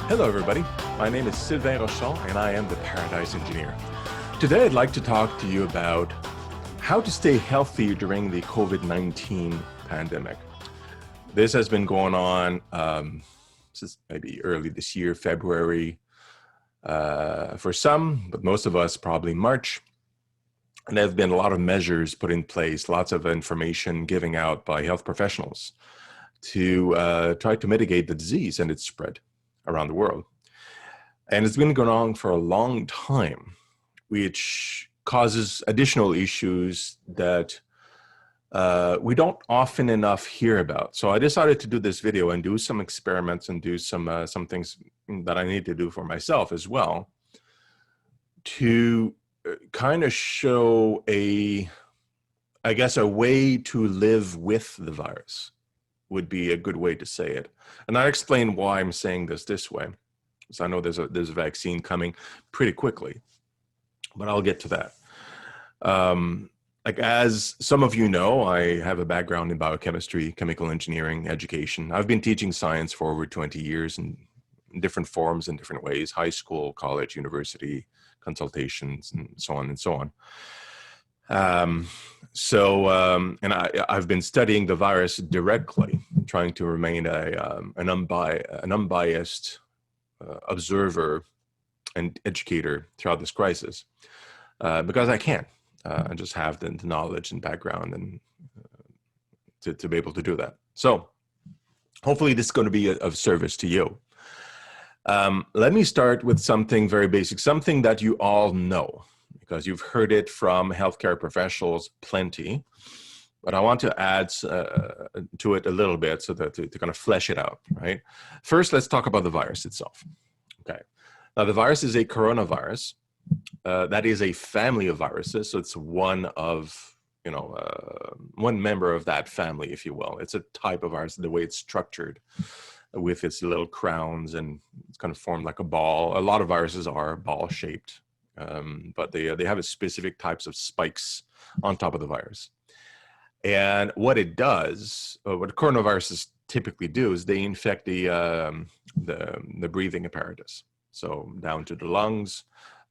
Hello, everybody. My name is Sylvain Rochon, and I am the Paradise Engineer. Today, I'd like to talk to you about how to stay healthy during the COVID-19 pandemic. This has been going on since maybe early this year, February, for some, but most of us probably March. And there have been a lot of measures put in place, lots of information giving out by health professionals to try to mitigate the disease and its spread around the world. And it's been going on for a long time, which causes additional issues that we don't often enough hear about. So I decided to do this video and do some experiments and do some things that I need to do for myself as well to kind of show I guess a way to live with the virus would be a good way to say it. And I explain why I'm saying this way. So I know there's a vaccine coming pretty quickly, but I'll get to that. Like as some of you know, I have a background in biochemistry, chemical engineering, education. I've been teaching science for over 20 years in different forms and different ways: high school, college, university, consultations, and so on and so on. And I've been studying the virus directly, trying to remain an unbiased observer and educator throughout this crisis, because I can. I just have the knowledge and background and to be able to do that. So hopefully this is going to be of service to you. Let me start with something very basic, something that you all know, because you've heard it from healthcare professionals plenty, but I want to add to it a little bit so that to kind of flesh it out, right? First, let's talk about the virus itself. Okay. Now, the virus is a coronavirus. That is a family of viruses. So it's one member of that family, if you will. It's a type of virus, the way it's structured with its little crowns, and it's kind of formed like a ball. A lot of viruses are ball shaped. But they have a specific types of spikes on top of the virus. And what it does, what coronaviruses typically do, is they infect the breathing apparatus, so down to the lungs,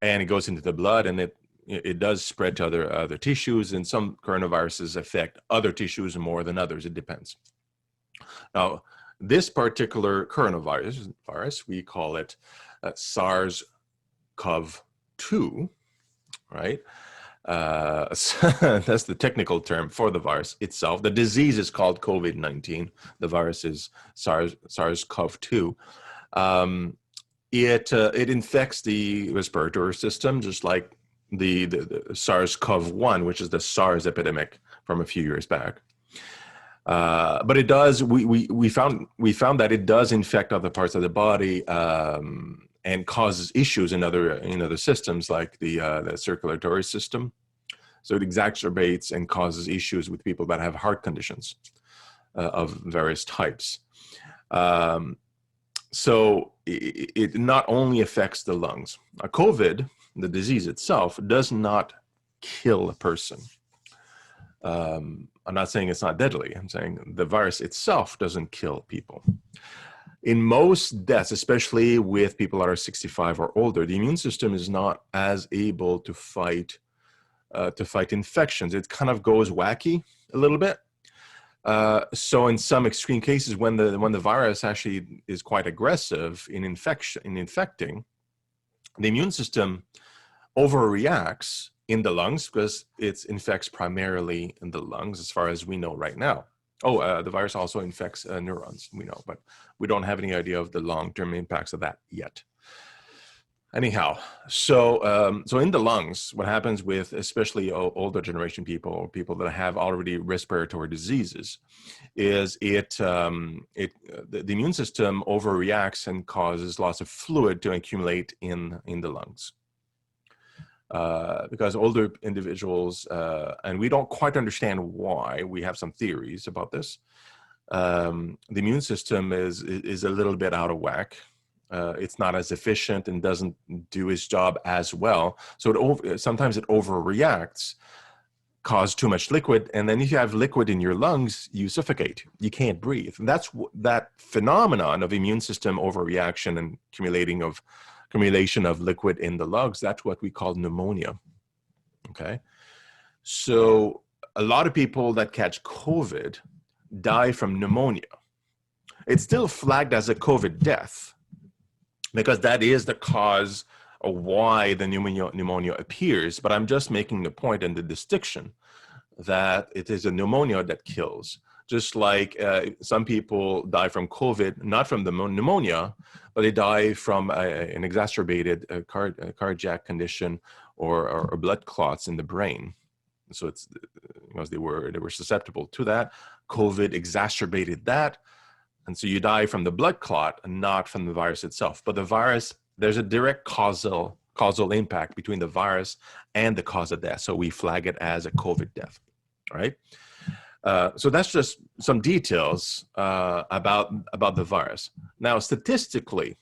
and it goes into the blood, and it does spread to other tissues. And some coronaviruses affect other tissues more than others. It depends. Now, this particular coronavirus, we call it SARS-CoV-2, right? That's the technical term for the virus itself. The disease is called COVID-19. The virus is SARS-CoV-2. It infects the respiratory system, just like the SARS-CoV-1, which is the SARS epidemic from a few years back. But it does. We found that it does infect other parts of the body. And causes issues in other systems, like the circulatory system. So it exacerbates and causes issues with people that have heart conditions of various types. So it not only affects the lungs. COVID, the disease itself, does not kill a person. I'm not saying it's not deadly. I'm saying the virus itself doesn't kill people. In most deaths, especially with people that are 65 or older, the immune system is not as able to fight infections. It kind of goes wacky a little bit. So in some extreme cases, when the virus actually is quite aggressive in infecting, the immune system overreacts in the lungs, because it infects primarily in the lungs, as far as we know right now. The virus also infects neurons, we know, but we don't have any idea of the long-term impacts of that yet. Anyhow, so in the lungs, what happens with especially older generation people, or people that have already respiratory diseases, is the immune system overreacts and causes lots of fluid to accumulate in the lungs. Because older individuals, and we don't quite understand why, we have some theories about this, the immune system is a little bit out of whack. It's not as efficient and doesn't do its job as well. So sometimes it overreacts cause too much liquid, and then if you have liquid in your lungs, you suffocate. You can't breathe. And that's that phenomenon of immune system overreaction and accumulation of liquid in the lungs. That's what we call pneumonia. Okay, so a lot of people that catch COVID die from pneumonia. It's still flagged as a COVID death because that is the cause of why the pneumonia appears. But I'm just making the point and the distinction that it is a pneumonia that kills. Just like some people die from COVID, not from the pneumonia, but they die from an exacerbated cardiac condition or blood clots in the brain. So it's because they were susceptible to that. COVID exacerbated that. And so you die from the blood clot and not from the virus itself. But the virus, there's a direct causal impact between the virus and the cause of death. So we flag it as a COVID death, right? So that's just some details about the virus. Now, statistically,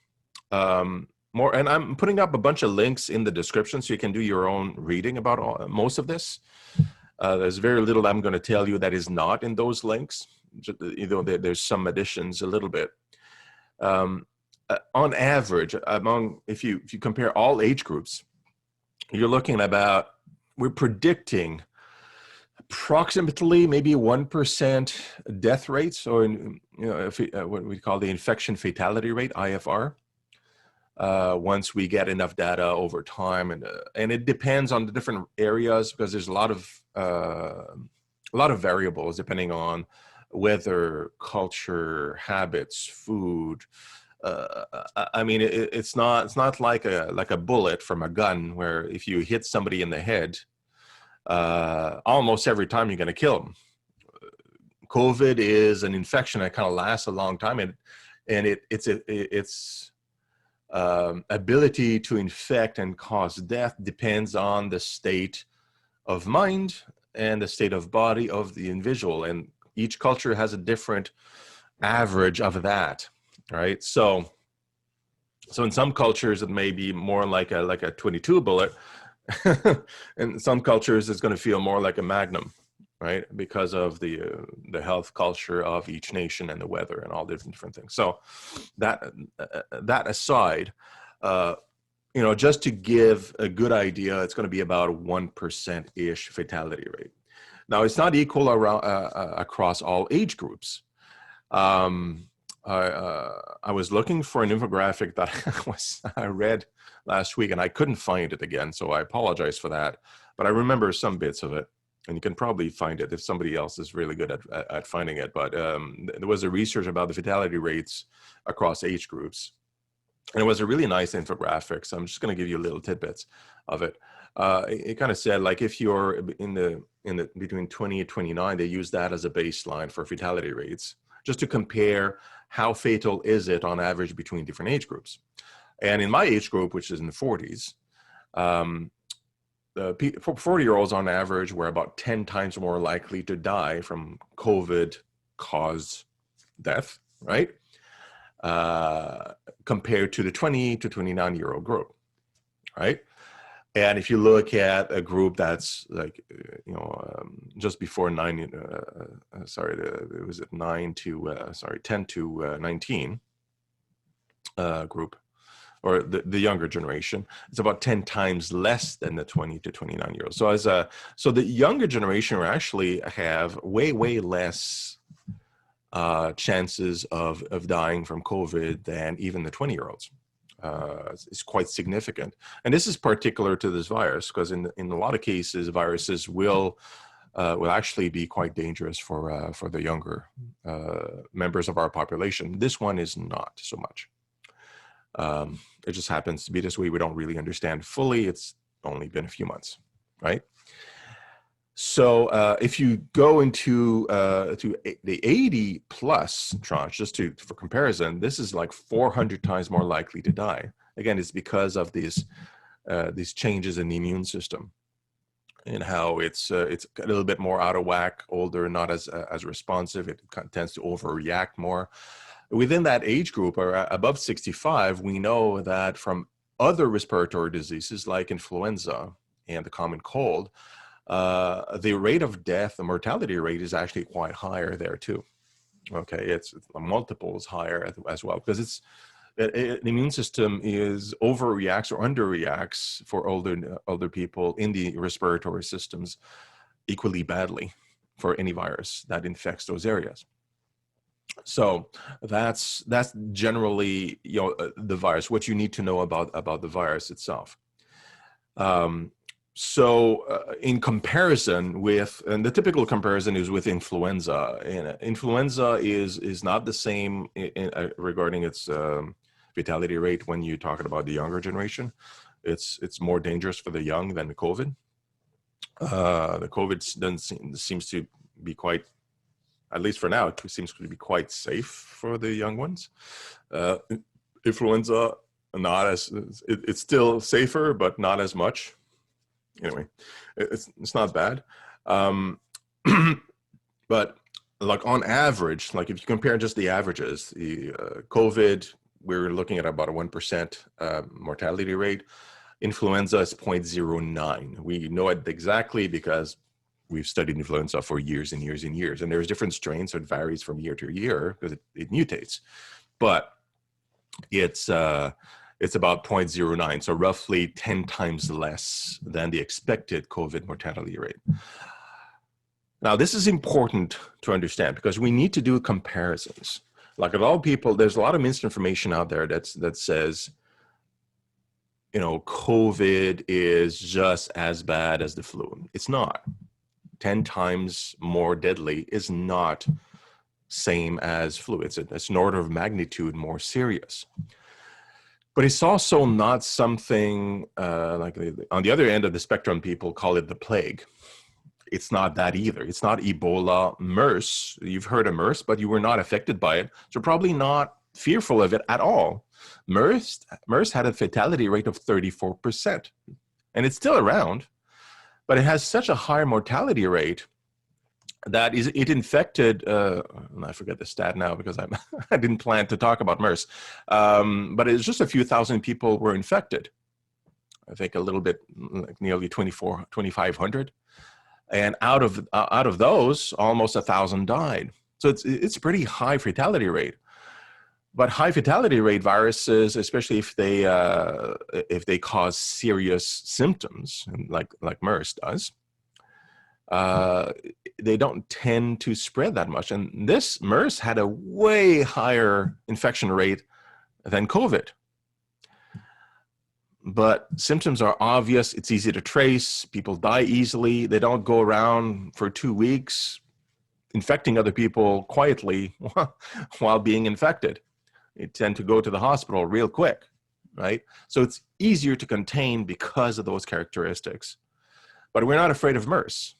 and I'm putting up a bunch of links in the description so you can do your own reading about most of this. There's very little I'm going to tell you that is not in those links. There's some additions a little bit. On average, if you compare all age groups, you're looking at we're predicting approximately maybe 1% death rates, or what we call the infection fatality rate, IFR. Once we get enough data over time, and it depends on the different areas because there's a lot of variables depending on weather, culture, habits, food. I mean, it's not like a bullet from a gun where if you hit somebody in the head, almost every time you're going to kill them. COVID is an infection that kind of lasts a long time, and its ability to infect and cause death depends on the state of mind and the state of body of the individual, and each culture has a different average of that, right? So in some cultures it may be more like a 22 bullet. In some cultures it's going to feel more like a magnum, right? Because of the health culture of each nation and the weather and all different things. So that aside, just to give a good idea, it's going to be about a 1%-ish fatality rate. Now, it's not equal across all age groups. I was looking for an infographic that I read last week, and I couldn't find it again, so I apologize for that. But I remember some bits of it, and you can probably find it if somebody else is really good at finding it. But there was a research about the fatality rates across age groups, and it was a really nice infographic. So I'm just going to give you little tidbits of it. It kind of said, like, if you're in the between 20 and 29, they use that as a baseline for fatality rates, just to compare how fatal is it on average between different age groups. And in my age group, which is in the 40s, 40-year-olds on average were about 10 times more likely to die from COVID-caused death, right? Compared to the 20 to 29-year-old group, right? And if you look at a group that's like, just before 10 to 19 group, or the younger generation, it's about 10 times less than the 20 to 29-year-olds. So the younger generation will actually have way less chances of dying from COVID than even the 20-year-olds. It's quite significant. And this is particular to this virus because in a lot of cases, viruses will actually be quite dangerous for the younger members of our population. This one is not so much. It just happens to be this way. We don't really understand fully. It's only been a few months, right? So if you go into to the 80 plus tranche, just for comparison, this is like 400 times more likely to die. Again, it's because of these changes in the immune system and how it's a little bit more out of whack, older, not as responsive. It tends to overreact more. Within that age group, or above 65, we know that from other respiratory diseases like influenza and the common cold, the rate of death, the mortality rate is actually quite higher there too. Okay, it's multiples higher as well, because the immune system is overreacts or underreacts for older people in the respiratory systems equally badly for any virus that infects those areas. So that's generally, the virus, what you need to know about the virus itself. In comparison with, and the typical comparison is with influenza, and influenza is not the same regarding its fatality rate when you're talking about the younger generation. It's more dangerous for the young than the COVID. The COVID seems to be quite, at least for now, it seems to be quite safe for the young ones. Influenza, not as, it's still safer, but not as much. Anyway, it's not bad. But like on average, like if you compare just the averages, the COVID, we're looking at about a 1% mortality rate. Influenza is 0.09. We know it exactly because we've studied influenza for years and years and years. And there's different strains, so it varies from year to year because it mutates. But it's about 0.09, so roughly 10 times less than the expected COVID mortality rate. Now, this is important to understand because we need to do comparisons. Like a lot of people, there's a lot of misinformation out there that says, COVID is just as bad as the flu. It's not. 10 times more deadly is not same as flu. It's an order of magnitude more serious. But it's also not something like on the other end of the spectrum, people call it the plague. It's not that either. It's not Ebola, MERS. You've heard of MERS, but you were not affected by it. So probably not fearful of it at all. MERS had a fatality rate of 34%. And it's still around, but it has such a high mortality rate that it infected, I forget the stat now because I didn't plan to talk about MERS, but it's just a few thousand people were infected. I think a little bit, like nearly 2,500. And out of those, almost 1,000 died. So it's a pretty high fatality rate. But high fatality rate viruses, especially if they cause serious symptoms, like MERS does, they don't tend to spread that much. And this MERS had a way higher infection rate than COVID. But symptoms are obvious. It's easy to trace. People die easily. They don't go around for 2 weeks infecting other people quietly while being infected. They tend to go to the hospital real quick, right? So it's easier to contain because of those characteristics. But we're not afraid of MERS,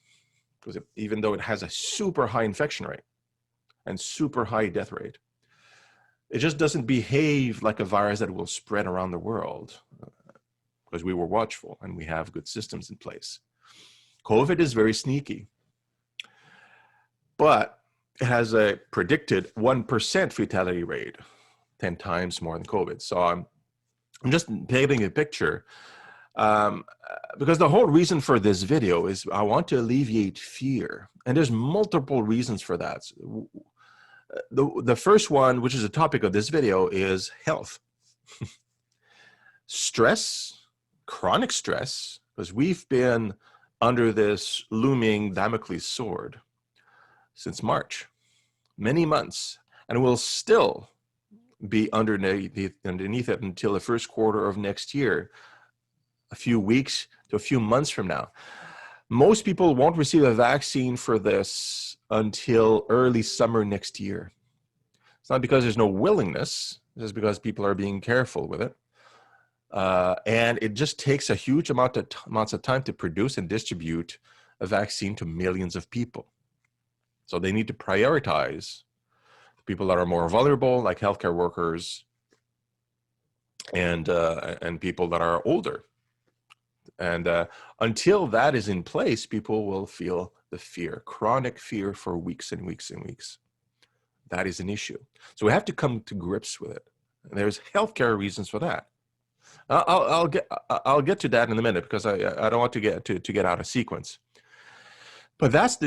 because even though it has a super high infection rate and super high death rate, it just doesn't behave like a virus that will spread around the world, because we were watchful and we have good systems in place. COVID is very sneaky, but it has a predicted 1% fatality rate, 10 times more than COVID. So I'm just painting a picture, because the whole reason for this video is I want to alleviate fear. And there's multiple reasons for that. The first one, which is the topic of this video, is health. Stress, chronic stress, because we've been under this looming Damocles sword since March, many months, and we'll still be underneath it until the first quarter of next year, a few weeks to a few months from now. Most people won't receive a vaccine for this until early summer next year. It's not because there's no willingness, it's just because people are being careful with it. And it just takes a huge amounts of time to produce and distribute a vaccine to millions of people. So they need to prioritize people that are more vulnerable, like healthcare workers, and people that are older. And until that is in place, people will feel the fear, chronic fear for weeks and weeks and weeks. That is an issue. So we have to come to grips with it. And there's healthcare reasons for that. I'll get to that in a minute, because I don't want to get out of sequence. But that's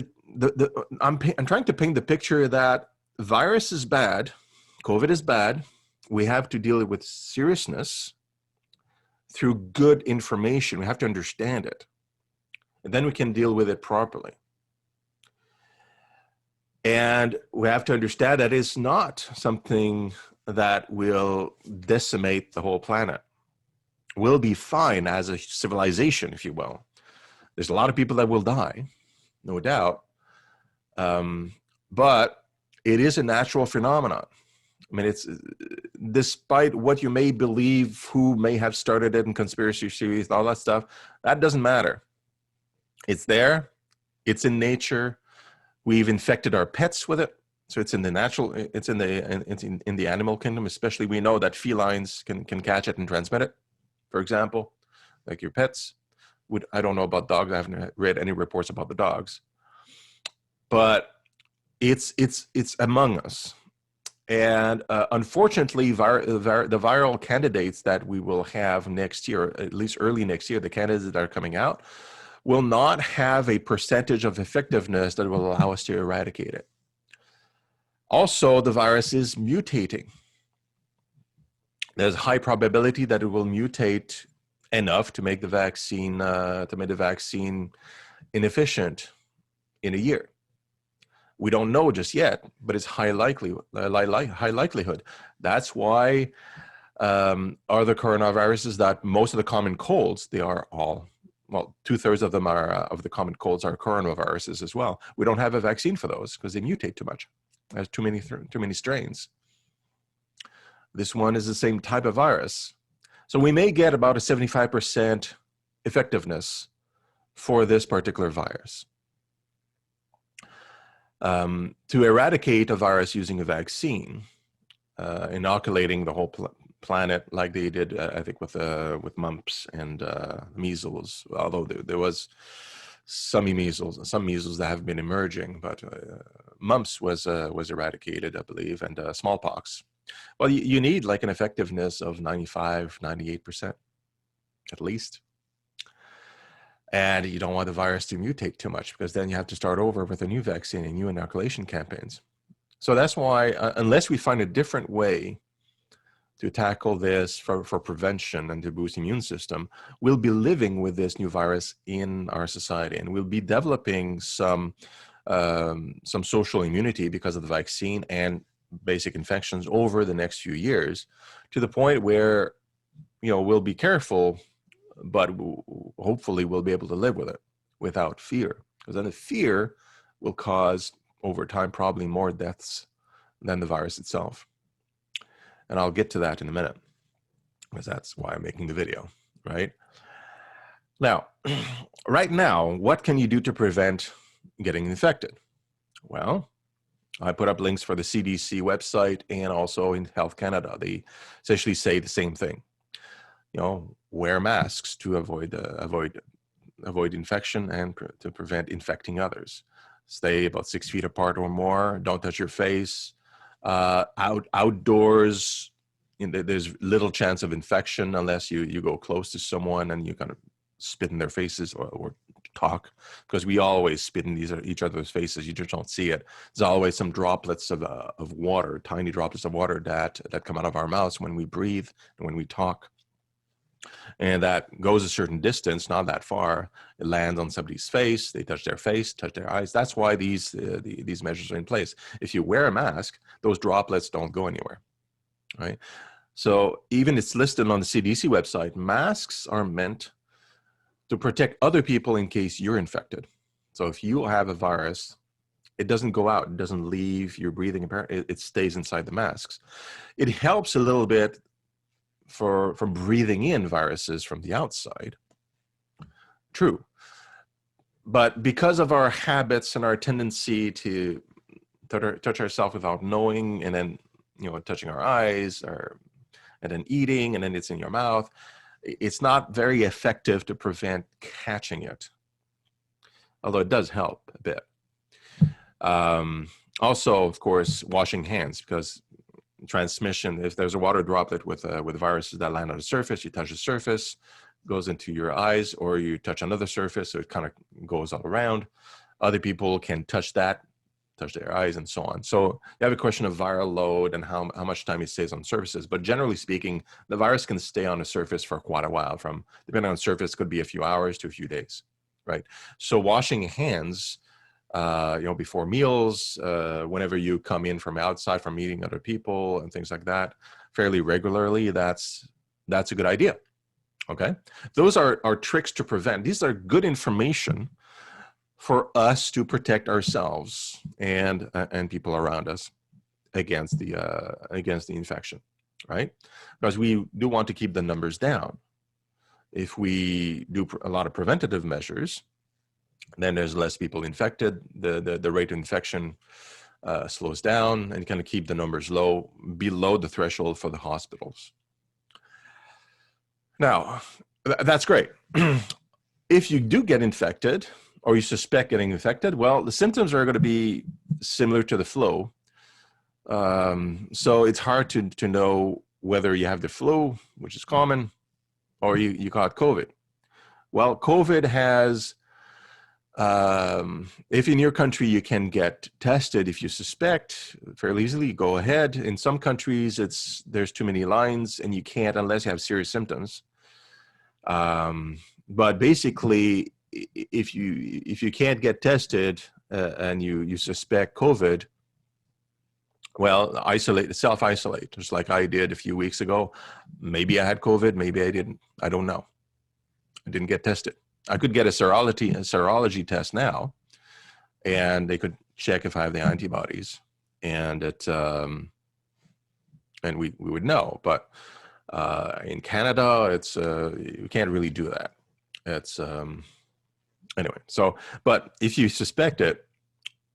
I'm trying to paint the picture that virus is bad, COVID is bad. We have to deal with seriousness through good information. We have to understand it, and then we can deal with it properly. And we have to understand that it's not something that will decimate the whole planet. We'll be fine as a civilization, if you will. There's a lot of people that will die, no doubt. But it is a natural phenomenon. I mean, it's despite what you may believe, who may have started it in conspiracy theories, all that stuff, that doesn't matter. It's there. It's in nature. We've infected our pets with it. So it's in the natural, it's in the animal kingdom, especially. We know that felines can catch it and transmit it, for example, like your pets. I don't know about dogs. I haven't read any reports about the dogs. But it's among us. And unfortunately, the viral candidates that we will have next year, at least early next year, the candidates that are coming out, will not have a percentage of effectiveness that will allow us to eradicate it. Also, the virus is mutating. There's a high probability that it will mutate enough to make the vaccine inefficient in a year. We don't know just yet, but it's high likelihood. That's why other coronaviruses, that most of the common colds, they are all, well, 2/3 of them are of the common colds are coronaviruses as well. We don't have a vaccine for those because they mutate too much. There's too many strains. This one is the same type of virus. So we may get about a 75% effectiveness for this particular virus. To eradicate a virus using a vaccine, inoculating the whole planet like they did, I think, with mumps and measles, although there was some measles that have been emerging, but mumps was eradicated, I believe, and smallpox. Well, you need like an effectiveness of 95, 98% at least. And you don't want the virus to mutate too much, because then you have to start over with a new vaccine and new inoculation campaigns. So that's why, unless we find a different way to tackle this for prevention and to boost the immune system, we'll be living with this new virus in our society, and we'll be developing some social immunity because of the vaccine and basic infections over the next few years, to the point where, we'll be careful, but hopefully we'll be able to live with it without fear, because then the fear will cause over time probably more deaths than the virus itself. And I'll get to that in a minute, because that's why I'm making the video, right? Now, right now, what can you do to prevent getting infected? Well, I put up links for the CDC website and also in Health Canada. They essentially say the same thing. Wear masks to avoid infection and to prevent infecting others. Stay about 6 feet apart or more. Don't touch your face. Outdoors, there's little chance of infection unless you go close to someone and you kind of spit in their faces or talk, because we always spit in each other's faces. You just don't see it. There's always some droplets of water, tiny droplets of water that come out of our mouths when we breathe and when we talk. And that goes a certain distance, not that far. It lands on somebody's face. They touch their face, touch their eyes. That's why these measures are in place. If you wear a mask, those droplets don't go anywhere, right? So even it's listed on the CDC website, masks are meant to protect other people in case you're infected. So if you have a virus, it doesn't go out. It doesn't leave your breathing. It stays inside the masks. It helps a little bit from breathing in viruses from the outside. True. But because of our habits and our tendency to touch ourselves without knowing, and then, touching our eyes, and then eating, and then it's in your mouth, it's not very effective to prevent catching it, although it does help a bit. Also, of course, washing hands, because transmission, if there's a water droplet with viruses that land on the surface, you touch the surface, goes into your eyes, or you touch another surface, so it kind of goes all around. Other people can touch their eyes and so on. So you have a question of viral load and how much time it stays on surfaces. But generally speaking, the virus can stay on a surface for quite a while, from depending on the surface, could be a few hours to a few days, right? So washing hands, before meals, whenever you come in from outside, from meeting other people and things like that, fairly regularly, that's a good idea. Okay, those are tricks to prevent. These are good information for us to protect ourselves and people around us against the infection, right? Because we do want to keep the numbers down. If we do a lot of preventative measures, then there's less people infected. The rate of infection slows down, and kind of keep the numbers low, below the threshold for the hospitals. Now, that's great. If you do get infected, or you suspect getting infected, well, the symptoms are going to be similar to the flu. So it's hard to know whether you have the flu, which is common, or you caught COVID. Well, COVID has, if in your country you can get tested if you suspect fairly easily, go ahead. In some countries, there's too many lines and you can't unless you have serious symptoms. But basically, if you can't get tested and you suspect COVID, well, self-isolate, just like I did a few weeks ago. Maybe I had COVID, maybe I didn't. I don't know. I didn't get tested. I could get a serology test now, and they could check if I have the antibodies, and and we would know. But in Canada, it's you can't really do that. It's anyway. So, but if you suspect it,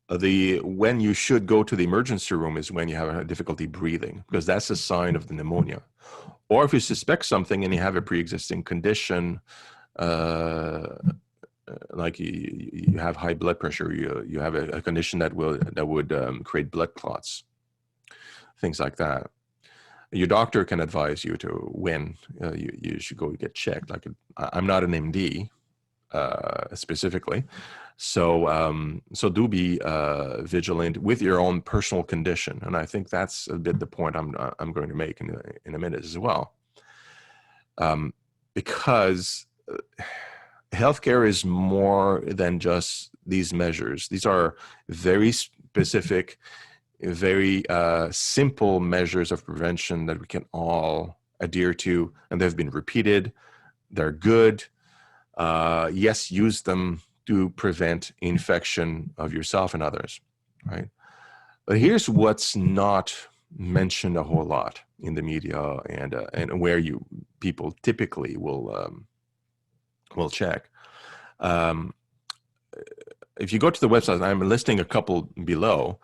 when you should go to the emergency room is when you have a difficulty breathing, because that's a sign of the pneumonia. Or if you suspect something and you have a pre-existing condition, like you have high blood pressure, you have a condition that would create blood clots, things like that. Your doctor can advise you to when you should go get checked. Like, I'm not an MD specifically, so do be vigilant with your own personal condition, and I think that's a bit the point I'm going to make in a minute as well, because healthcare is more than just these measures. These are very specific, very simple measures of prevention that we can all adhere to, and they've been repeated. They're good. Yes, use them to prevent infection of yourself and others, right? But here's what's not mentioned a whole lot in the media, and where people typically will check. If you go to the website, and I'm listing a couple below,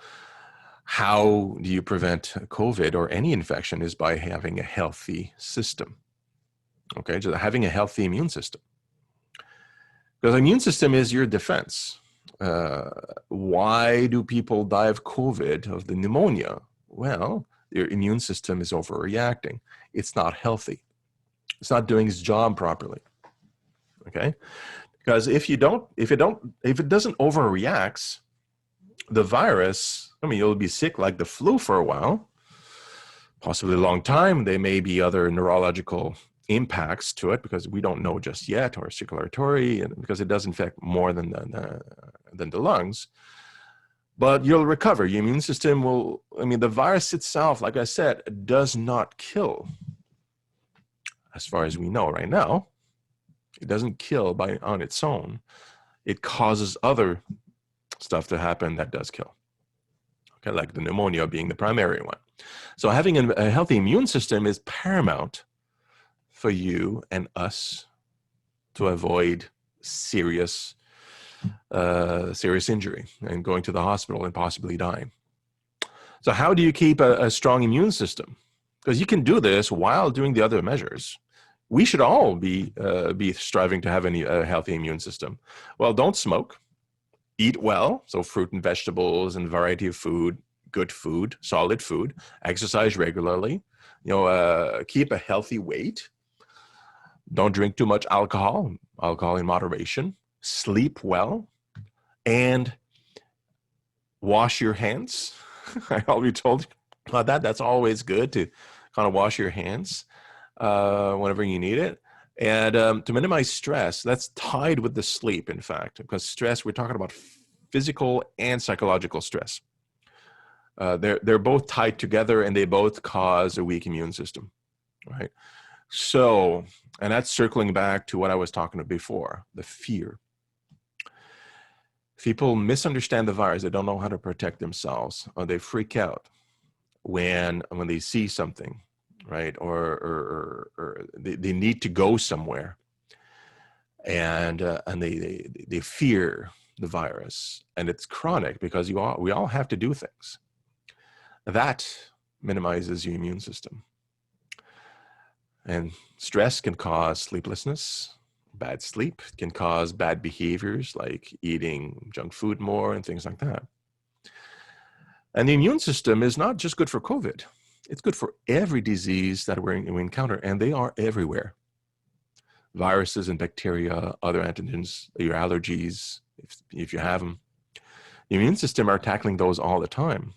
how do you prevent COVID or any infection is by having a healthy system. Okay, just having a healthy immune system. Because the immune system is your defense. Why do people die of COVID, of the pneumonia? Well, your immune system is overreacting. It's not healthy. It's not doing its job properly. Okay, because if it doesn't overreact, the virus, you'll be sick like the flu for a while, possibly a long time. There may be other neurological impacts to it because we don't know just yet, or circulatory, and because it does infect more than the lungs. But you'll recover. Your immune system will. The virus itself, like I said, does not kill. As far as we know right now, it doesn't kill on its own. It causes other stuff to happen that does kill. Okay, like the pneumonia being the primary one. So having a healthy immune system is paramount for you and us to avoid serious injury and going to the hospital and possibly dying. So how do you keep a strong immune system? Because you can do this while doing the other measures. We should all be striving to have a healthy immune system. Well, don't smoke. Eat well, so fruit and vegetables and variety of food, good food, solid food. Exercise regularly. Keep a healthy weight. Don't drink too much alcohol in moderation. Sleep well, and wash your hands. I already told you about that. That's always good to kind of wash your hands whenever you need it. And to minimize stress, that's tied with the sleep, in fact, because stress, we're talking about physical and psychological stress. They're both tied together, and they both cause a weak immune system, right? So, and that's circling back to what I was talking about before, the fear. People misunderstand the virus. They don't know how to protect themselves, or they freak out when they see something, right? Or they need to go somewhere, and they fear the virus, and it's chronic because we all have to do things. That minimizes your immune system. And stress can cause sleeplessness. Bad sleep can cause bad behaviors like eating junk food more and things like that. And the immune system is not just good for COVID. It's good for every disease that we encounter, and they are everywhere. Viruses and bacteria, other antigens, your allergies, if you have them. The immune system are tackling those all the time.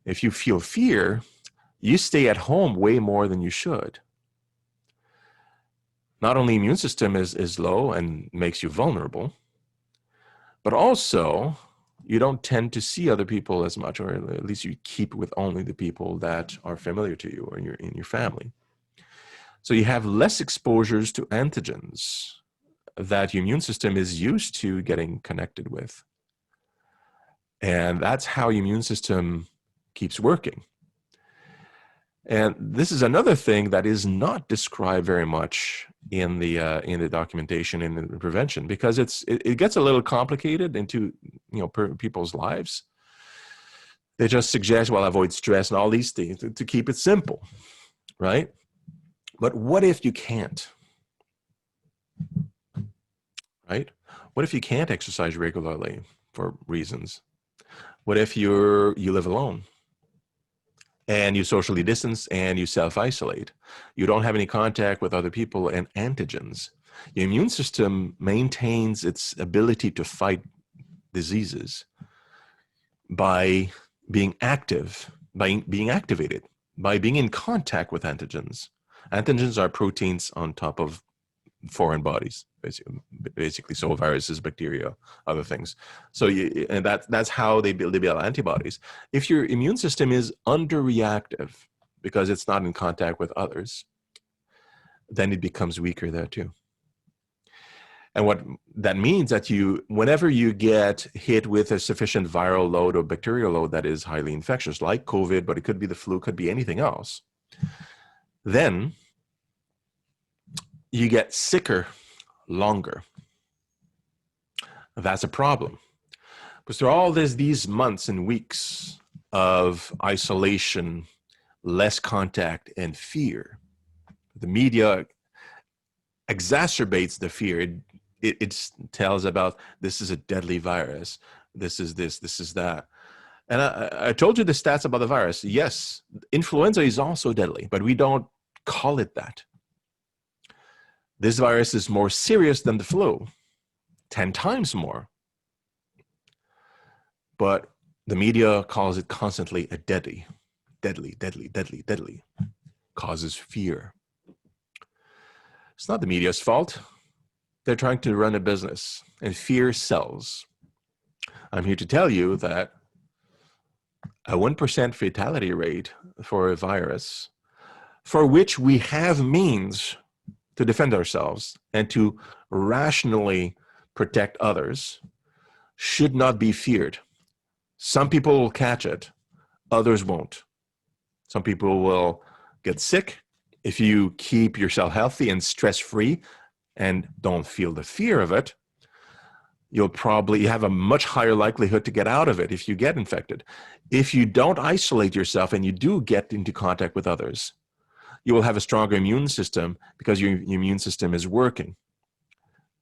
If you feel fear, you stay at home way more than you should. Not only immune system is low and makes you vulnerable, but also you don't tend to see other people as much, or at least you keep with only the people that are familiar to you or in your family. So you have less exposures to antigens that your immune system is used to getting connected with. And that's how your immune system keeps working. And this is another thing that is not described very much in the documentation in the prevention, because it gets a little complicated into people's lives. They just suggest, well, avoid stress and all these things to keep it simple, right? But what if you can't, right? What if you can't exercise regularly for reasons? What if you live alone? And you socially distance and you self-isolate. You don't have any contact with other people and antigens. Your immune system maintains its ability to fight diseases by being active, by being activated, by being in contact with antigens. Antigens are proteins on top of foreign bodies, basically. So viruses, bacteria, other things. So and that's how they build antibodies. If your immune system is underreactive because it's not in contact with others, then it becomes weaker there too. And what that means that whenever you get hit with a sufficient viral load or bacterial load that is highly infectious, like COVID, but it could be the flu, could be anything else, then you get sicker longer. That's a problem. Because there are all these months and weeks of isolation, less contact, and fear. The media exacerbates the fear. It tells about this is a deadly virus. This is this is that. And I told you the stats about the virus. Yes, influenza is also deadly, but we don't call it that. This virus is more serious than the flu, 10 times more. But the media calls it constantly a deadly, causes fear. It's not the media's fault. They're trying to run a business, and fear sells. I'm here to tell you that a 1% fatality rate for a virus, for which we have means to defend ourselves and to rationally protect others, should not be feared. Some people will catch it, others won't. Some people will get sick. If you keep yourself healthy and stress-free and don't feel the fear of it, you'll probably have a much higher likelihood to get out of it if you get infected. If you don't isolate yourself and you do get into contact with others, you will have a stronger immune system because your immune system is working.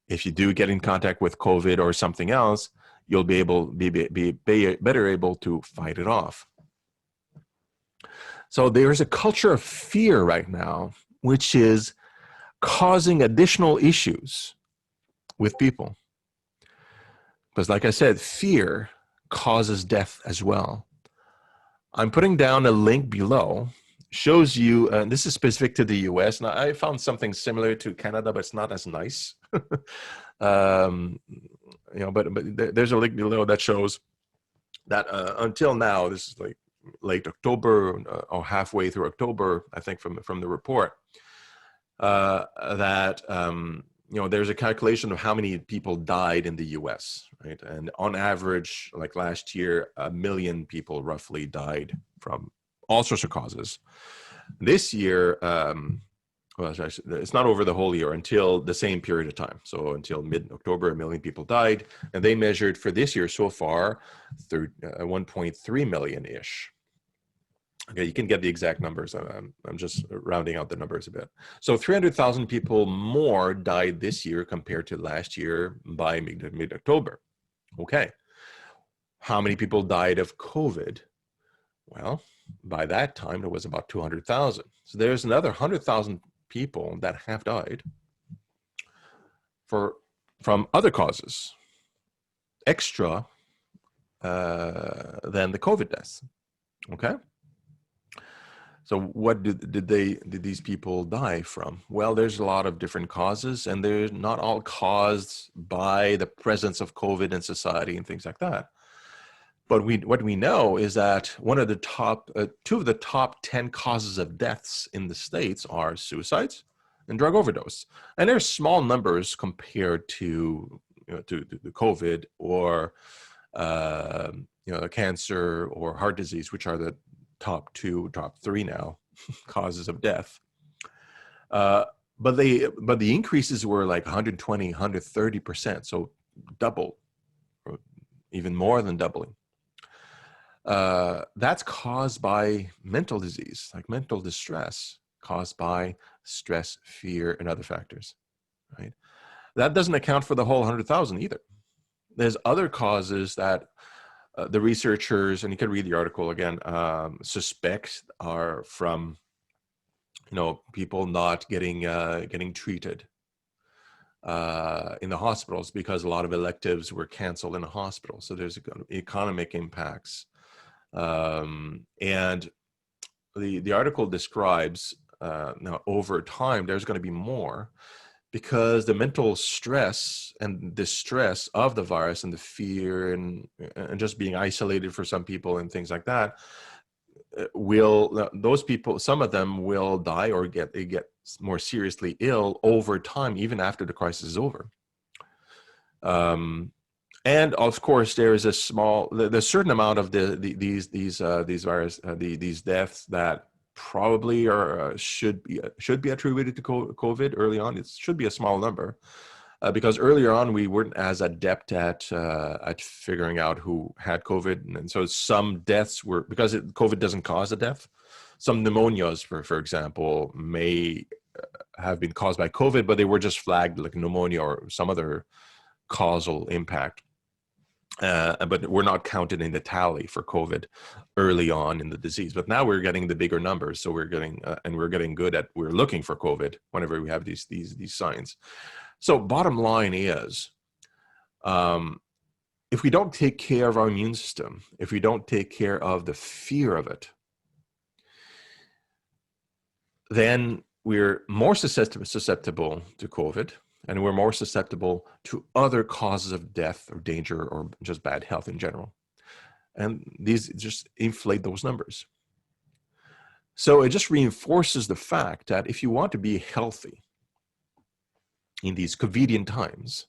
If you do get in contact with COVID or something else, you'll be better able to fight it off. So there's a culture of fear right now, which is causing additional issues with people. Because like I said, fear causes death as well. I'm putting down a link below, shows you, and this is specific to the US. Now, I found something similar to Canada, but it's not as nice. um, but there's a link below that shows that until now, this is like late October or halfway through October, I think from the report, that there's a calculation of how many people died in the US, right? And on average, like last year, 1 million people roughly died from all sorts of causes. This year, well, it's not over the whole year, until the same period of time. So until mid-October, 1 million people died. And they measured for this year so far, 1.3 million-ish. Okay, you can get the exact numbers. I'm just rounding out the numbers a bit. So 300,000 people more died this year compared to last year by mid-October. Okay. How many people died of COVID? Well, by that time, there was about 200,000. So there's another 100,000 people that have died from other causes, extra than the COVID deaths. Okay. So what did these people die from? Well, there's a lot of different causes, and they're not all caused by the presence of COVID in society and things like that. But what we know is that one of the top, two of the top 10 causes of deaths in the States are suicides and drug overdose. And they're small numbers compared to the COVID or cancer or heart disease, which are the top 2, top 3 now causes of death. But the increases were like 120, 130%, so double, or even more than doubling. That's caused by mental disease, like mental distress, caused by stress, fear, and other factors, right? That doesn't account for the whole 100,000 either. There's other causes that the researchers, and you can read the article again, suspect are from, people not getting treated in the hospitals, because a lot of electives were canceled in the hospital. So there's economic impacts. And the article describes now over time, there's going to be more, because the mental stress and distress of the virus and the fear and just being isolated for some people and things like that those people, some of them will die or get more seriously ill over time, even after the crisis is over. And of course, there is there's a certain amount of these virus, these deaths that probably should be attributed to COVID early on. It should be a small number, because earlier on we weren't as adept at figuring out who had COVID, and so some deaths were because COVID doesn't cause a death. Some pneumonias, for example, may have been caused by COVID, but they were just flagged like pneumonia or some other causal impact. But we're not counted in the tally for COVID early on in the disease. But now we're getting the bigger numbers, so we're getting good at we're looking for COVID whenever we have these signs. So bottom line is, if we don't take care of our immune system, if we don't take care of the fear of it, then we're more susceptible to COVID. And we're more susceptible to other causes of death or danger or just bad health in general. And these just inflate those numbers. So it just reinforces the fact that if you want to be healthy in these COVIDian times,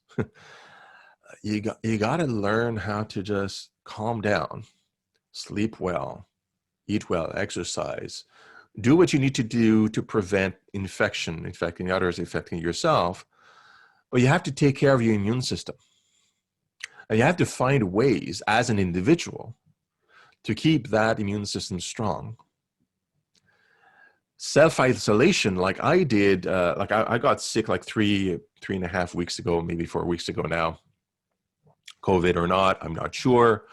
you got to learn how to just calm down, sleep well, eat well, exercise, do what you need to do to prevent infection, infecting others, infecting yourself. But you have to take care of your immune system. And you have to find ways as an individual to keep that immune system strong. Self-isolation, like I did, I got sick like 3.5 weeks ago, maybe 4 weeks ago now. COVID or not, I'm not sure.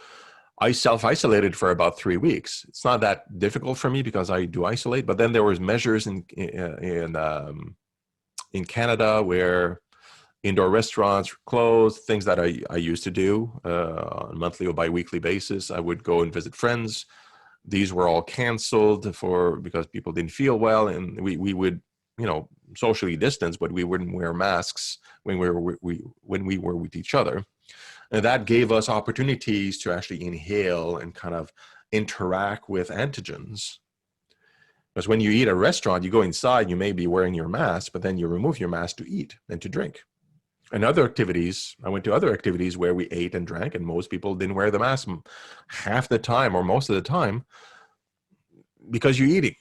I self-isolated for about 3 weeks. It's not that difficult for me because I do isolate, but then there was measures in Canada where Indoor restaurants were closed, things that I used to do on a monthly or bi-weekly basis. I would go and visit friends. These were all canceled because people didn't feel well, and we would, socially distance, but we wouldn't wear masks when we were with each other. And that gave us opportunities to actually inhale and kind of interact with antigens. Because when you eat at a restaurant, you go inside, you may be wearing your mask, but then you remove your mask to eat and to drink. And other activities, I went to other activities where we ate and drank, and most people didn't wear the mask half the time or most of the time because you're eating.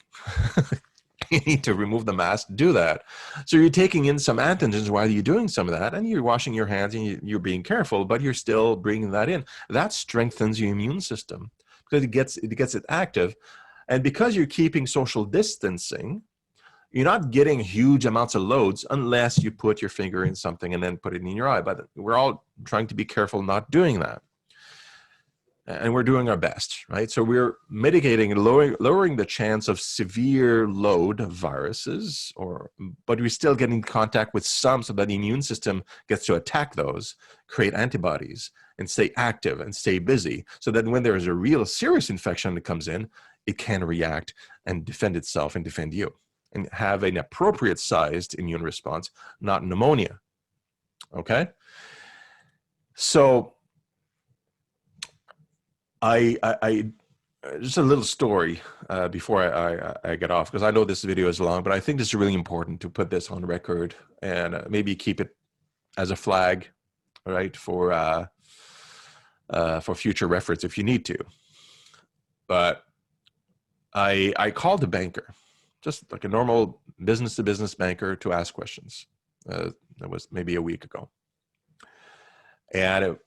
You need to remove the mask to do that. So you're taking in some antigens while you're doing some of that, and you're washing your hands and you're being careful, but you're still bringing that in. That strengthens your immune system because it gets it active. And because you're keeping social distancing, you're not getting huge amounts of loads unless you put your finger in something and then put it in your eye. But we're all trying to be careful not doing that. And we're doing our best, right? So we're mitigating and lowering the chance of severe load of viruses, but we're still getting contact with some so that the immune system gets to attack those, create antibodies, and stay active and stay busy. So that when there is a real serious infection that comes in, it can react and defend itself and defend you and have an appropriate sized immune response, not pneumonia. Okay? So I just a little story before I get off, because I know this video is long, but I think this is really important to put this on record and maybe keep it as a flag, right, for future reference if you need to. But I called a banker, just like a normal business-to-business banker, to ask questions. That was maybe a week ago. And of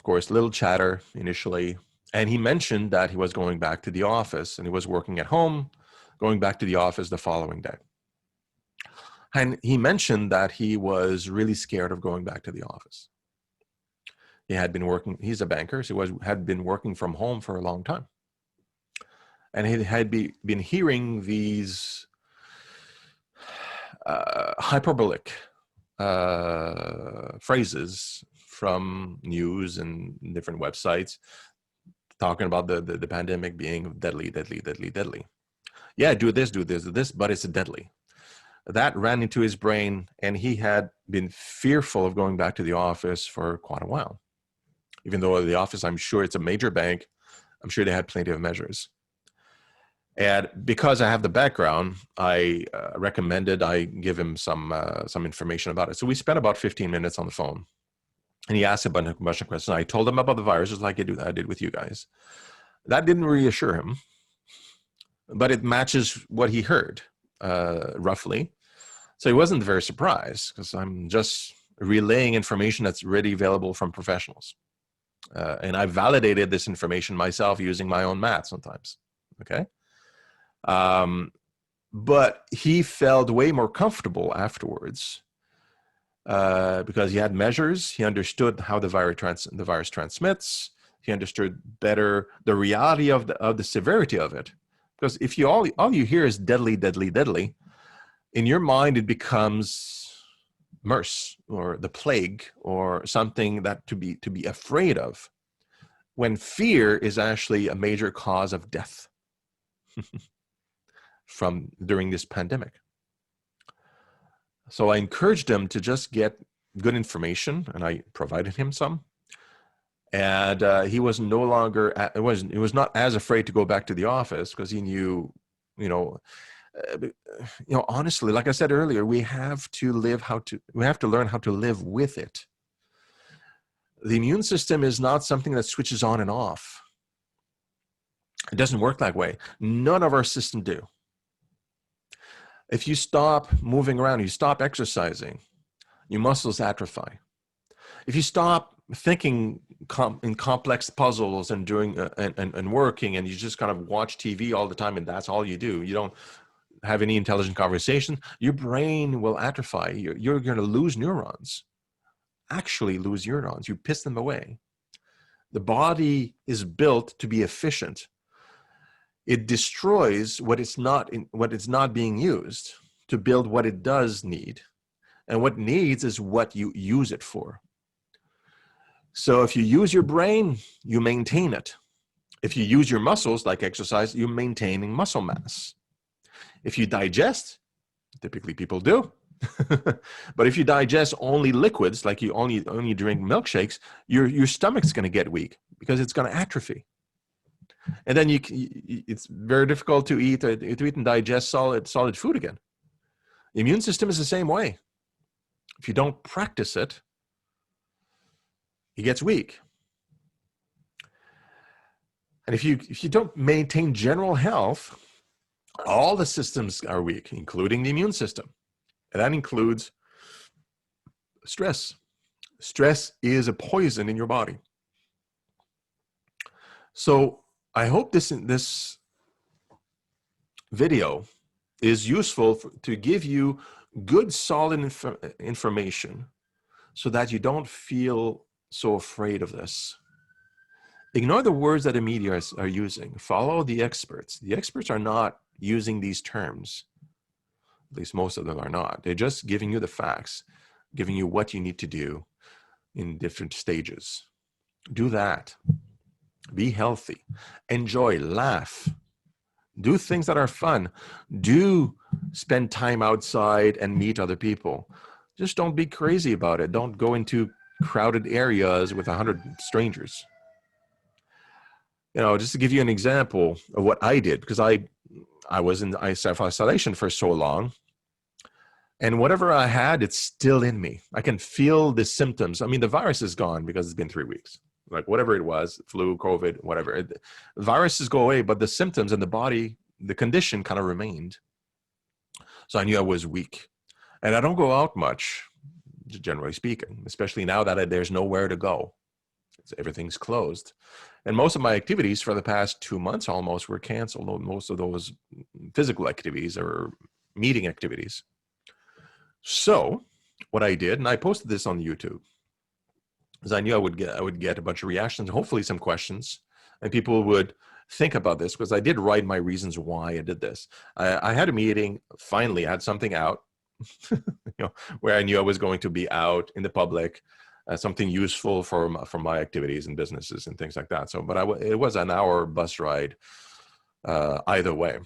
course, little chatter initially. And he mentioned that he was going back to the office and he was working at home, going back to the office the following day. And he mentioned that he was really scared of going back to the office. He had been working, he's a banker, so he had been working from home for a long time. And he had been hearing these hyperbolic phrases from news and different websites talking about the pandemic being deadly, deadly, deadly, deadly. Yeah, do this, but it's deadly. That ran into his brain, and he had been fearful of going back to the office for quite a while. Even though the office, I'm sure it's a major bank, I'm sure they had plenty of measures. And because I have the background, I recommended I give him some information about it. So we spent about 15 minutes on the phone. And he asked a bunch of questions. I told him about the virus, just like I did with you guys. That didn't reassure him, but it matches what he heard, roughly. So he wasn't very surprised, because I'm just relaying information that's readily available from professionals. And I validated this information myself using my own math sometimes, okay? But he felt way more comfortable afterwards, because he had measures. He understood how the virus transmits. He understood better the reality of the severity of it. Because if all you hear is deadly, deadly, deadly, in your mind it becomes MERS or the plague or something that to be afraid of, when fear is actually a major cause of death during this pandemic. So I encouraged him to just get good information, and I provided him some. And he was no longer, he was not as afraid to go back to the office, because he knew, honestly, like I said earlier, we have to learn how to live with it. The immune system is not something that switches on and off. It doesn't work that way. None of our systems do. If you stop moving around, you stop exercising, your muscles atrophy. If you stop thinking in complex puzzles and doing and working, and you just kind of watch TV all the time and that's all you do, you don't have any intelligent conversation, your brain will atrophy. You're going to lose neurons. Actually lose neurons. You piss them away. The body is built to be efficient. It destroys what it's not being used to build what it does need. And what needs is what you use it for. So if you use your brain, you maintain it. If you use your muscles like exercise, you're maintaining muscle mass. If you digest, typically people do, but if you digest only liquids, like you only drink milkshakes, your stomach's going to get weak because it's going to atrophy. And then it's very difficult to eat and digest solid food again. The immune system is the same way. If you don't practice it, it gets weak. And if you don't maintain general health, all the systems are weak, including the immune system. And that includes stress. Stress is a poison in your body. So I hope this video is useful to give you good, solid information so that you don't feel so afraid of this. Ignore the words that the media are using. Follow the experts. The experts are not using these terms. At least most of them are not. They're just giving you the facts, giving you what you need to do in different stages. Do that. Be healthy. Enjoy. Laugh. Do things that are fun. Do spend time outside and meet other people. Just don't be crazy about it. Don't go into crowded areas with 100 strangers. You know, just to give you an example of what I did, because I was in self-isolation for so long, and whatever I had, it's still in me. I can feel the symptoms. I mean, the virus is gone because it's been 3 weeks. Like whatever it was, flu, COVID, whatever. Viruses go away, but the symptoms in the body, the condition kind of remained. So I knew I was weak. And I don't go out much, generally speaking, especially now that there's nowhere to go. Everything's closed. And most of my activities for the past 2 months almost were canceled. Most of those physical activities or meeting activities. So what I did, and I posted this on YouTube, is I knew I would get a bunch of reactions, hopefully some questions, and people would think about this, because I did write my reasons why I did this. I had a meeting, finally I had something out, where I knew I was going to be out in the public, something useful for my activities and businesses and things like that. So, but it was an hour bus ride either way,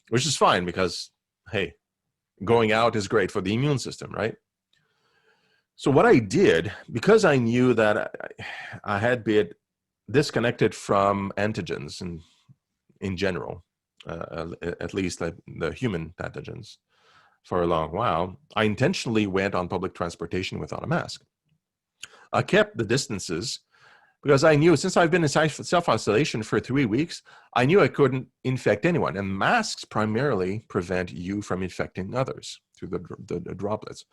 which is fine because, hey, going out is great for the immune system, right? So what I did, because I knew that I had been disconnected from antigens in general, at least the human pathogens, for a long while, I intentionally went on public transportation without a mask. I kept the distances because I knew, since I've been in self-isolation for 3 weeks, I knew I couldn't infect anyone. And masks primarily prevent you from infecting others through the droplets.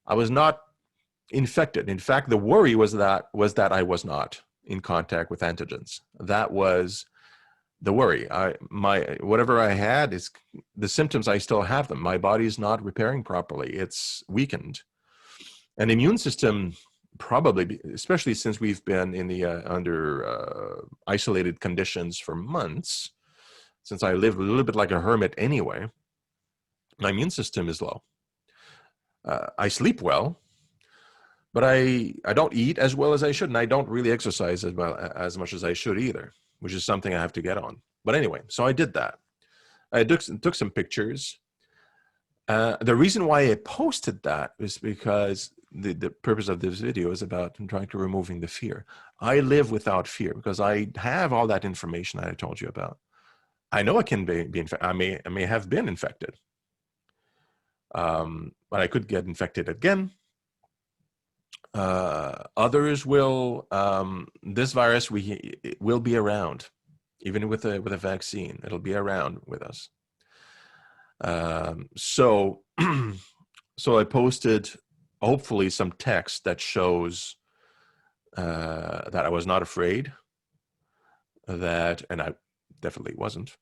I was not infected. In fact, the worry was that I was not in contact with antigens. That was the worry. Whatever I had is the symptoms. I still have them. My body is not repairing properly. It's weakened. And the immune system, probably, especially since we've been in the under isolated conditions for months, since I live a little bit like a hermit anyway, my immune system is low. I sleep well, but I don't eat as well as I should, and I don't really exercise as much as I should either, which is something I have to get on. But anyway, so I did that. I took some pictures. The reason why I posted that is because the purpose of this video is about trying to removing the fear. I live without fear because I have all that information that I told you about. I know I can be infected. I may have been infected, but I could get infected again. Others will. This virus will be around, even with a vaccine. It'll be around with us. So I posted, hopefully, some text that shows that I was not afraid, and I definitely wasn't,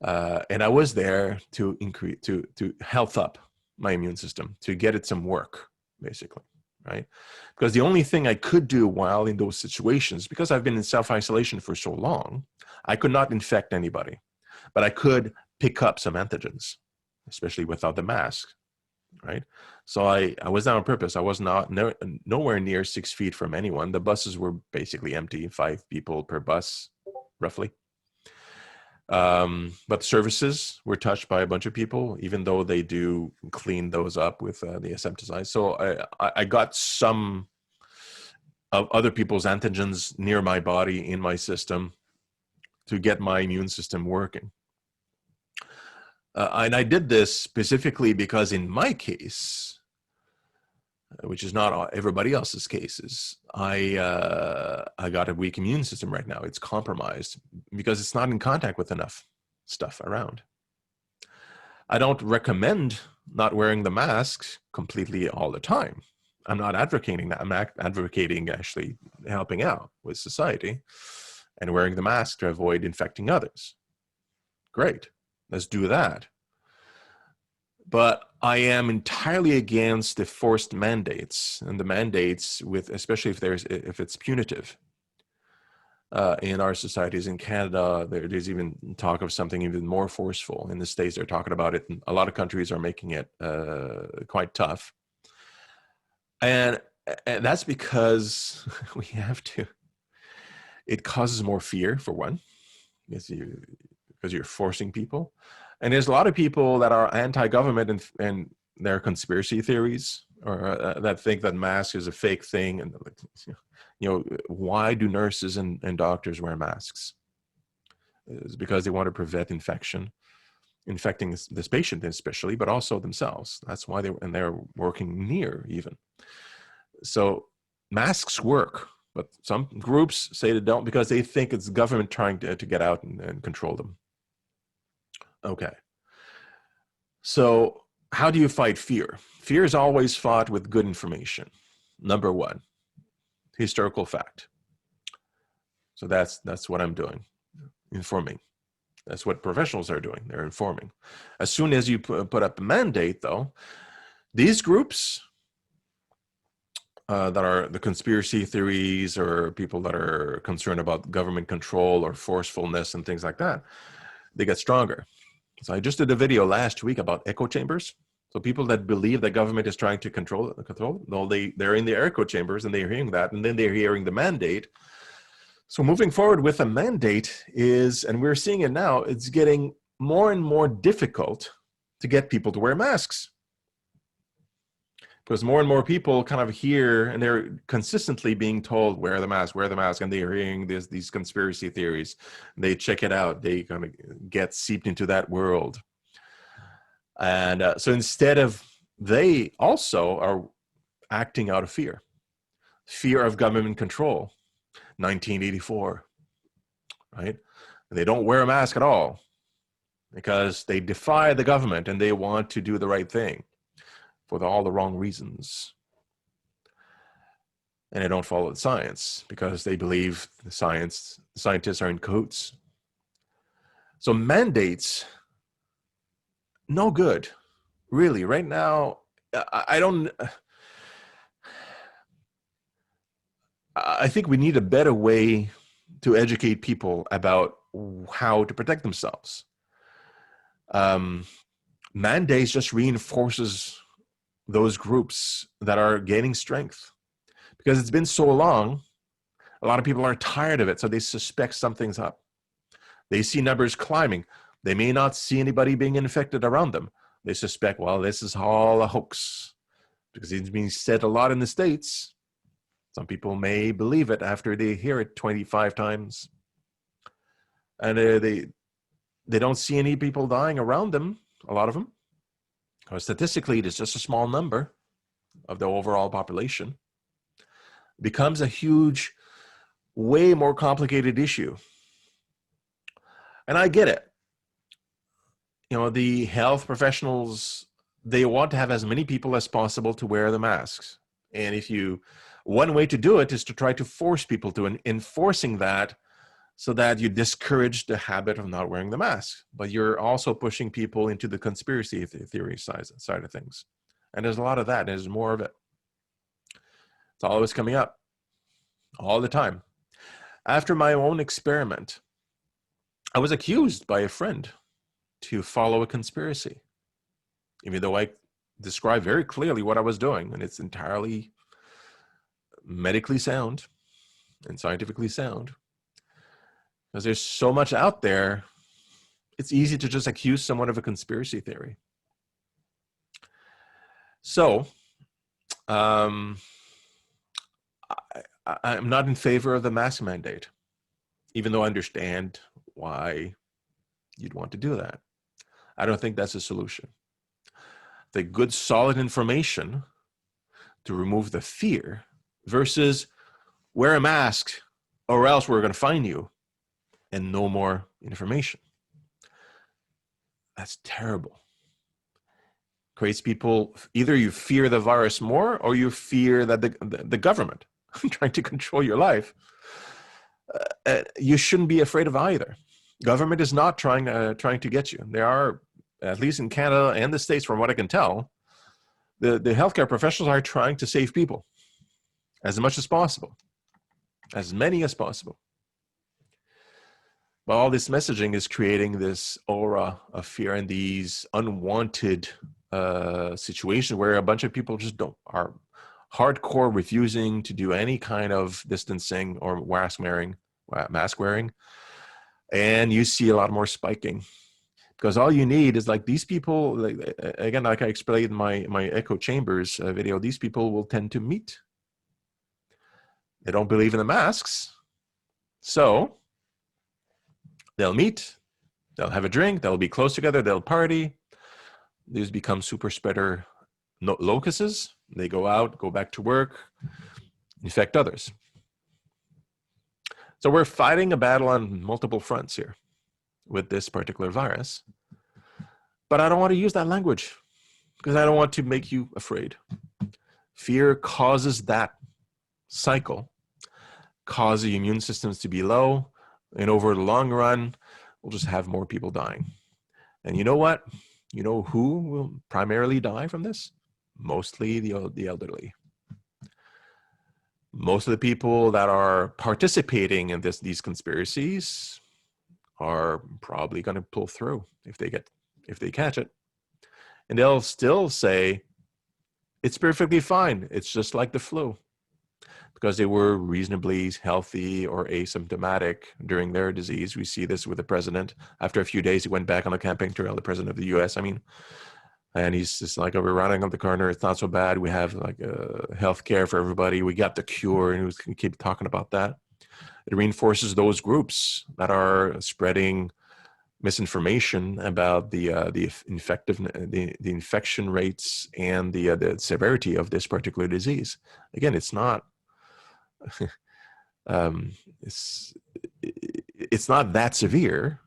and I was there to health up my immune system, to get it some work, basically, right? Because the only thing I could do while in those situations, because I've been in self-isolation for so long, I could not infect anybody, but I could pick up some antigens, especially without the mask. right? So I was there on purpose. I was not nowhere near 6 feet from anyone. The buses were basically empty, 5 people per bus, roughly. But services were touched by a bunch of people, even though they do clean those up with the asepticide. So I got some of other people's antigens near my body in my system to get my immune system working. And I did this specifically because in my case, which is not everybody else's cases, I got a weak immune system right now. It's compromised because it's not in contact with enough stuff around. I don't recommend not wearing the mask completely all the time. I'm not advocating that. I'm advocating actually helping out with society and wearing the mask to avoid infecting others. Great, let's do that. But I am entirely against the forced mandates, and the mandates with, especially if it's punitive. In our societies in Canada, there's even talk of something even more forceful. In the States, they're talking about it. And a lot of countries are making it quite tough. And that's because we have to. It causes more fear, for one, because you're forcing people. And there's a lot of people that are anti-government and their conspiracy theories, or that think that mask is a fake thing. And why do nurses and doctors wear masks? It's because they want to prevent infecting this patient especially, but also themselves. That's why they're working near even. So masks work, but some groups say they don't because they think it's government trying to get out and control them. Okay. So how do you fight fear? Fear is always fought with good information. Number one, historical fact. So that's what I'm doing, informing. That's what professionals are doing. They're informing. As soon as you put up a mandate, though, these groups that are the conspiracy theories or people that are concerned about government control or forcefulness and things like that, they get stronger. So I just did a video last week about echo chambers. So people that believe that government is trying to control, no, they're in the echo chambers and they're hearing that, and then they're hearing the mandate. So moving forward with a mandate is, and we're seeing it now, it's getting more and more difficult to get people to wear masks. Because more and more people kind of hear, and they're consistently being told, wear the mask, and they're hearing these conspiracy theories. They check it out. They kind of get seeped into that world. And so instead of, they also are acting out of fear of government control. 1984, right? They don't wear a mask at all because they defy the government and they want to do the right thing for all the wrong reasons. And they don't follow the science because they believe the scientists are in cahoots. So mandates, no good, really. Right now, I think we need a better way to educate people about how to protect themselves. Mandates just reinforces those groups that are gaining strength because it's been so long. A lot of people are tired of it, so they suspect something's up. They see numbers climbing. They may not see anybody being infected around them. They suspect, well, this is all a hoax because it's being said a lot in the States. Some people may believe it after they hear it 25 times. And they don't see any people dying around them, a lot of them. Because statistically, it is just a small number of the overall population. It becomes a huge, way more complicated issue. And I get it. The health professionals, they want to have as many people as possible to wear the masks. And one way to do it is to try to force people to enforcing that so that you discourage the habit of not wearing the mask. But you're also pushing people into the conspiracy theory side of things. And there's a lot of that. There's more of it. It's always coming up all the time. After my own experiment, I was accused by a friend to follow a conspiracy, even though I describe very clearly what I was doing, and it's entirely medically sound and scientifically sound. Because there's so much out there, it's easy to just accuse someone of a conspiracy theory. So, I'm not in favor of the mask mandate, even though I understand why you'd want to do that. I don't think that's a solution. The good, solid information to remove the fear versus wear a mask or else we're going to fine you, and no more information. That's terrible. Creates people, either you fear the virus more or you fear that the government trying to control your life. You shouldn't be afraid of either. Government is not trying to get you. They are, at least in Canada and the States, from what I can tell, the healthcare professionals are trying to save people as much as possible, as many as possible. But all this messaging is creating this aura of fear and these unwanted situations where a bunch of people just are hardcore refusing to do any kind of distancing or mask wearing. And you see a lot more spiking. Because all you need is like these people, like, again, like I explained in my echo chambers video, these people will tend to meet. They don't believe in the masks. So they'll meet, they'll have a drink, they'll be close together, they'll party. These become super spreader locuses. They go out, go back to work, infect others. So we're fighting a battle on multiple fronts here with this particular virus. But I don't want to use that language because I don't want to make you afraid. Fear causes that cycle, causes the immune systems to be low, and over the long run, we'll just have more people dying. And you know what? You know who will primarily die from this? Mostly the elderly. Most of the people that are participating in these conspiracies are probably going to pull through if they catch it. And they'll still say, it's perfectly fine. It's just like the flu. Because they were reasonably healthy or asymptomatic during their disease. We see this with the president. After a few days, he went back on the campaign trail, the president of the US, and he's just like, oh, we're running up the corner. It's not so bad. We have like health care for everybody. We got the cure, and he was going to keep talking about that. It reinforces those groups that are spreading misinformation about the infection rates and the severity of this particular disease. Again, it's not it's not that severe,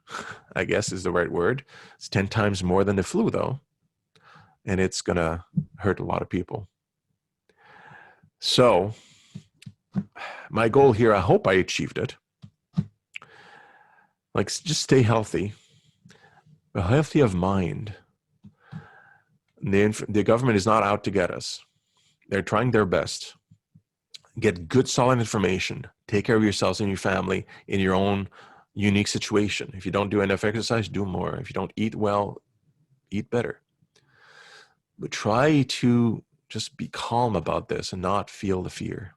I guess is the right word. It's 10 times more than the flu though, and it's gonna hurt a lot of people. So my goal here, I hope I achieved it. Like, just stay healthy, healthy of mind. The government is not out to get us. They're trying their best. Get good, solid information. Take care of yourselves and your family in your own unique situation. If you don't do enough exercise, do more. If you don't eat well, eat better. But try to just be calm about this and not feel the fear.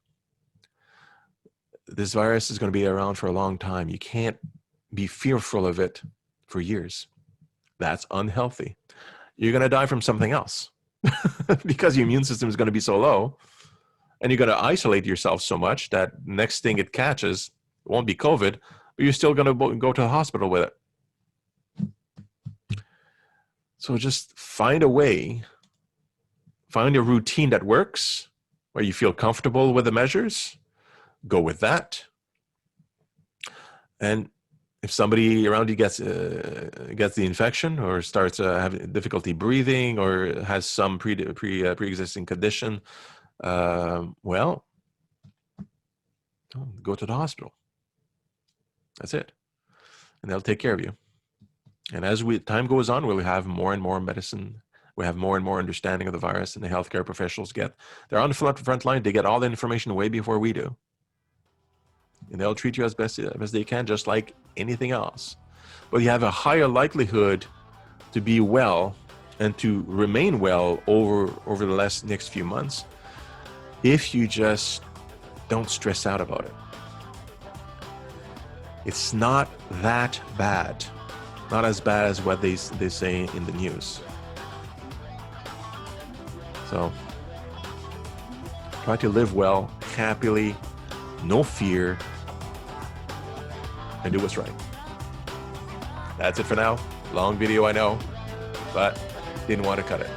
This virus is going to be around for a long time. You can't be fearful of it for years. That's unhealthy. You're going to die from something else because your immune system is going to be so low. And you're going to isolate yourself so much that next thing it catches, it won't be COVID, but you're still going to go to the hospital with it. So just find a way, find a routine that works, where you feel comfortable with the measures, go with that. And if somebody around you gets the infection or starts having difficulty breathing or has some pre-existing condition, well, go to the hospital. That's it. And they'll take care of you. And as time goes on, we'll have more and more medicine. We have more and more understanding of the virus, and the healthcare professionals they're on the front line. They get all the information way before we do. And they'll treat you as best as they can, just like anything else. But you have a higher likelihood to be well and to remain well over the next few months if you just don't stress out about it. It's not that bad. Not as bad as what they say in the news. So try to live well, happily, no fear, and do what's right. That's it for now. Long video, I know, but didn't want to cut it.